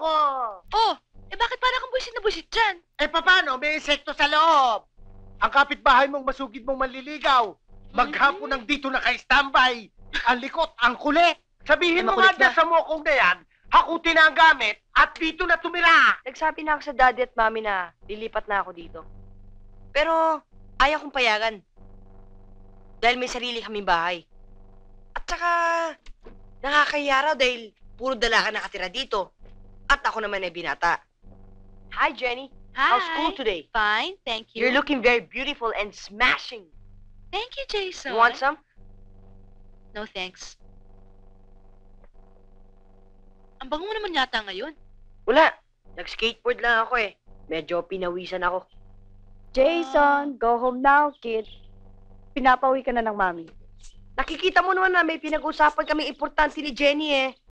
ako. Oh, bakit parang kang buwisit na buwisit dyan? Paano? May insekto sa loob. Ang kapitbahay mong masugid mong manliligaw. Maghapon ng dito na kay-standby. Ang likot, ang kulit. Sabihin mo nga makulit dyan sa mukong na yan, hakutin na ang gamit at dito na tumira. Nagsabi na ako sa daddy at mami na lilipat na ako dito. Pero ayaw kong payagan. Dahil may sarili kaming bahay. At saka, nakakahiya raw dahil puro dalaga nakatira dito. At ako naman ay binata. Hi, Jenny. Hi. How's school today? Fine, thank you. You're looking very beautiful and smashing. Thank you, Jason. You want some? No, thanks. Ang bango mo naman yata ngayon. Wala. Nag-skateboard lang ako eh. Medyo pinawisan ako. Jason, go home now, kid. Pinapawi ka na ng mami. Nakikita mo naman na may pinag-usapan kami importante ni Jenny eh.